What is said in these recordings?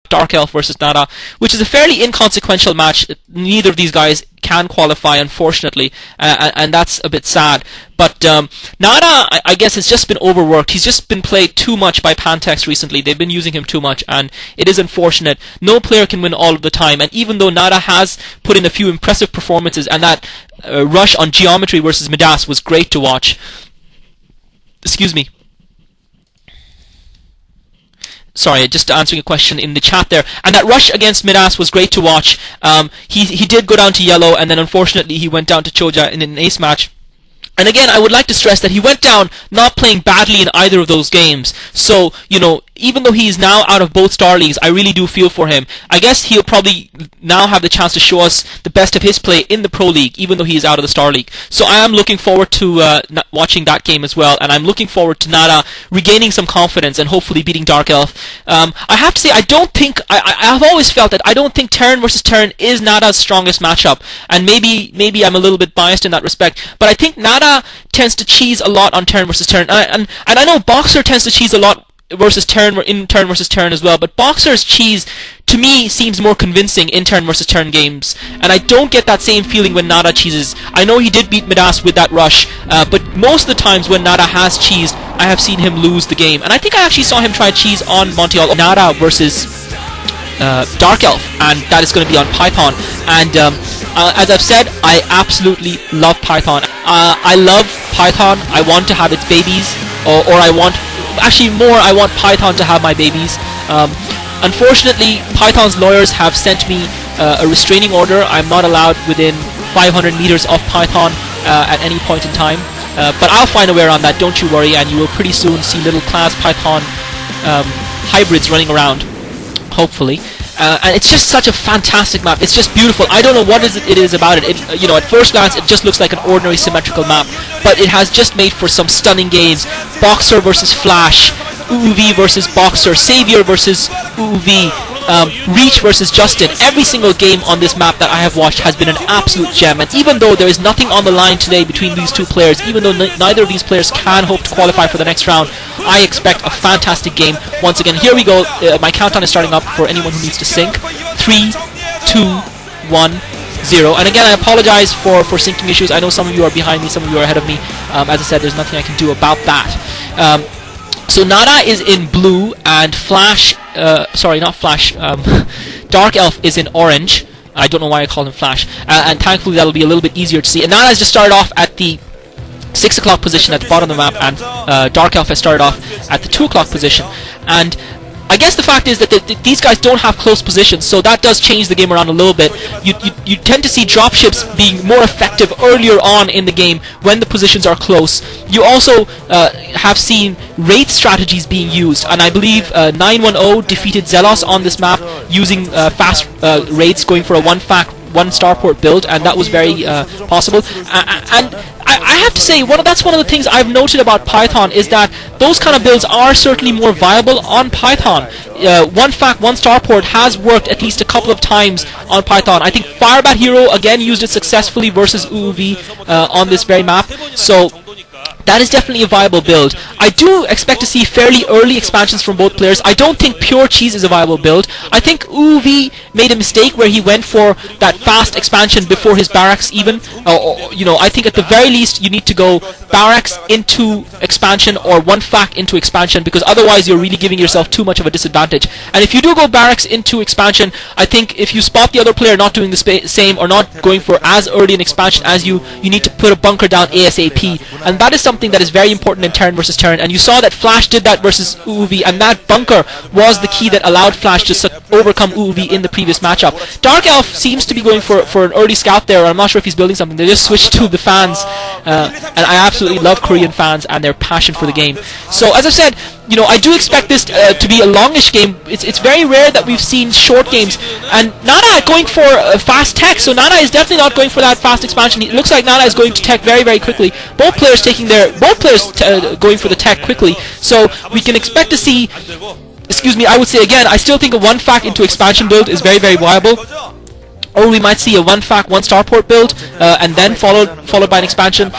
DarkElf versus Nada, which is a fairly inconsequential match. Neither of these guys can qualify, unfortunately, and that's a bit sad. But Nada, I guess, has just been overworked. He's just been played too much by Pantex recently. They've been using him too much, and it is unfortunate. No player can win all of the time, and even though Nada has put in a few impressive performances, and that rush on Geometry versus Midas was great to watch. Excuse me. Sorry, just answering a question in the chat there. And that rush against Midas was great to watch. He did go down to yellow, and then unfortunately he went down to Choja in an ace match. And again, I would like to stress that he went down not playing badly in either of those games. So, you know, even though he is now out of both Star Leagues, I really do feel for him. I guess he'll probably now have the chance to show us the best of his play in the Pro League, even though he is out of the Star League. So I am looking forward to watching that game as well, and I'm looking forward to Nada regaining some confidence and hopefully beating DarkElf. I have to say, I've always felt that I don't think Terran versus Terran is Nada's strongest matchup, and maybe I'm a little bit biased in that respect, but I think Nada tends to cheese a lot on Terran versus Terran, and I know Boxer tends to cheese a lot versus Terran in Terran versus Terran as well, but Boxer's cheese to me seems more convincing in Terran versus Terran games, and I don't get that same feeling when Nada cheeses. I know he did beat Midas with that rush, but most of the times when Nada has cheesed, I have seen him lose the game, and I think I actually saw him try cheese on Montreal. Nada versus DarkElf, and that is going to be on Python. And as I've said, I absolutely love Python. I love Python. I want to have its babies, or I want Python to have my babies. Unfortunately, Python's lawyers have sent me a restraining order. I'm not allowed within 500 meters of Python at any point in time. But I'll find a way around that, don't you worry, and you will pretty soon see little class Python hybrids running around, hopefully. And it's just such a fantastic map. It's just beautiful. I don't know what it is about it. You know, at first glance, it just looks like an ordinary symmetrical map, but it has just made for some stunning games. Boxer versus Flash, UUV versus Boxer, Savior versus UUV, Reach versus Justin. Every single game on this map that I have watched has been an absolute gem, and even though there is nothing on the line today between these two players, even though neither of these players can hope to qualify for the next round, I expect a fantastic game. Once again, here we go. My countdown is starting up for anyone who needs to sync. 3, 2, 1, 0. And again, I apologize for syncing issues. I know some of you are behind me, some of you are ahead of me. As I said, there's nothing I can do about that. So Nada is in blue, and Flash, sorry, not Flash, DarkElf is in orange. I don't know why I called him Flash. And thankfully that'll be a little bit easier to see. And Nada has just started off at the 6 o'clock position at the bottom of the map, and DarkElf has started off at the 2 o'clock position. And I guess the fact is that these guys don't have close positions, so that does change the game around a little bit. You tend to see dropships being more effective earlier on in the game when the positions are close. You also have seen Wraith strategies being used, and I believe 910 defeated Zelos on this map using fast Wraiths, going for a one starport build, and that was very possible. And I have to say, that's one of the things I've noted about Python, is that those kind of builds are certainly more viable on Python. One starport has worked at least a couple of times on Python. I think Firebat Hero again used it successfully versus UUV on this very map. So that is definitely a viable build. I do expect to see fairly early expansions from both players. I don't think Pure Cheese is a viable build. I think UUV made a mistake where he went for that fast expansion before his barracks even. You know, I think at the very least you need to go barracks into expansion or one fac into expansion, because otherwise you're really giving yourself too much of a disadvantage. And if you do go barracks into expansion, I think if you spot the other player not doing the same or not going for as early an expansion as you need to put a bunker down ASAP. And that is something that is very important in Terran versus Terran, and you saw that Flash did that versus UUV, and that bunker was the key that allowed Flash to overcome UUV in the previous matchup. DarkElf seems to be going for an early scout there. I'm not sure if he's building something. They just switched to the fans, and I absolutely love Korean fans and their passion for the game. So as I said, you know, I do expect this to be a longish game. It's very rare that we've seen short games, and Nada going for fast tech, so Nada is definitely not going for that fast expansion. It looks like Nada is going to tech very, very quickly. Both players going for the tech quickly, so we can expect to see, excuse me, I would say again, I still think a one fac into expansion build is very, very viable. Or we might see a one fac, one starport build, and then followed by an expansion.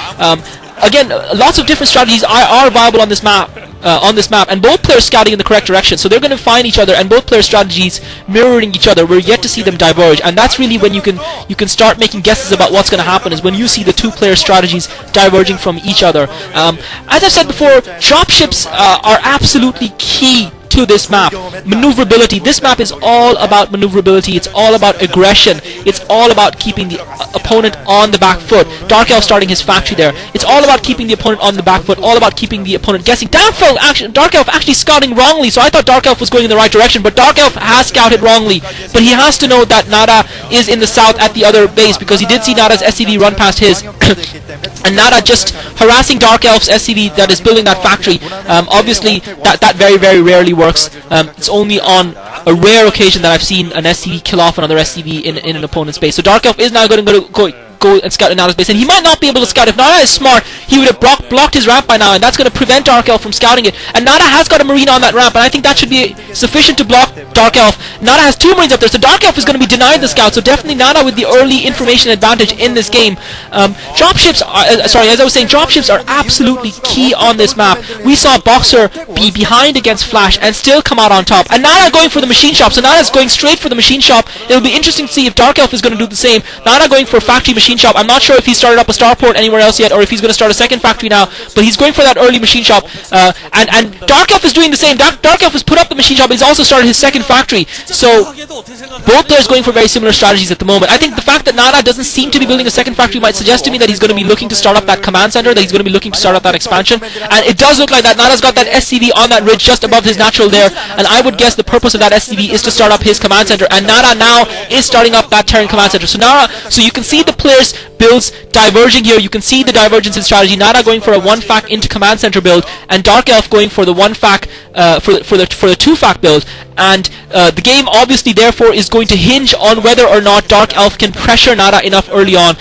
again, lots of different strategies are viable on this map. And both players scouting in the correct direction, so they're going to find each other, and both players' strategies mirroring each other. We're yet to see them diverge, and that's really when you can start making guesses about what's going to happen, is when you see the two player strategies diverging from each other. As I've said before, dropships are absolutely key to this map. Maneuverability. This map is all about maneuverability. It's all about aggression. It's all about keeping the opponent on the back foot. DarkElf starting his factory there. It's all about keeping the opponent on the back foot. All about keeping the opponent guessing. DarkElf actually scouting wrongly. So I thought DarkElf was going in the right direction, but DarkElf has scouted wrongly. But he has to know that Nada is in the south at the other base, because he did see Nada's SCV run past his. And Nada just harassing DarkElf's SCV that is building that factory. Obviously, that very, very rarely works. It's only on a rare occasion that I've seen an SCV kill off another SCV in an opponent's base. So DarkElf is now going to go and scout in Nada's base, and he might not be able to scout. If Nada is smart, he would have blocked his ramp by now, and that's going to prevent DarkElf from scouting it. And Nada has got a marine on that ramp, and I think that should be sufficient to block DarkElf. Nada has two marines up there, so DarkElf is going to be denied the scout, so definitely Nada with the early information advantage in this game. Dropships are absolutely key on this map. We saw Boxer be behind against Flash and still come out on top, and Nada going for the machine shop, so Nada's going straight for the machine shop. It'll be interesting to see if DarkElf is going to do the same. Nada going for factory machine shop. I'm not sure if he started up a starport anywhere else yet, or if he's going to start a second factory now, but he's going for that early machine shop. And DarkElf is doing the same. DarkElf has put up the machine shop. He's also started his second factory. So both players going for very similar strategies at the moment. I think the fact that Nada doesn't seem to be building a second factory might suggest to me that he's going to be looking to start up that command center, that he's going to be looking to start up that expansion. And it does look like that. Nada's got that SCV on that ridge just above his natural there, and I would guess the purpose of that SCV is to start up his command center, and Nada now is starting up that Terran command center. So you can see the players' builds diverging here. You can see the divergence in strategy. Nada going for a 1-fac into command center build, and DarkElf going for the 1-fac for the 2-fac build. And the game obviously therefore is going to hinge on whether or not DarkElf can pressure Nada enough early on.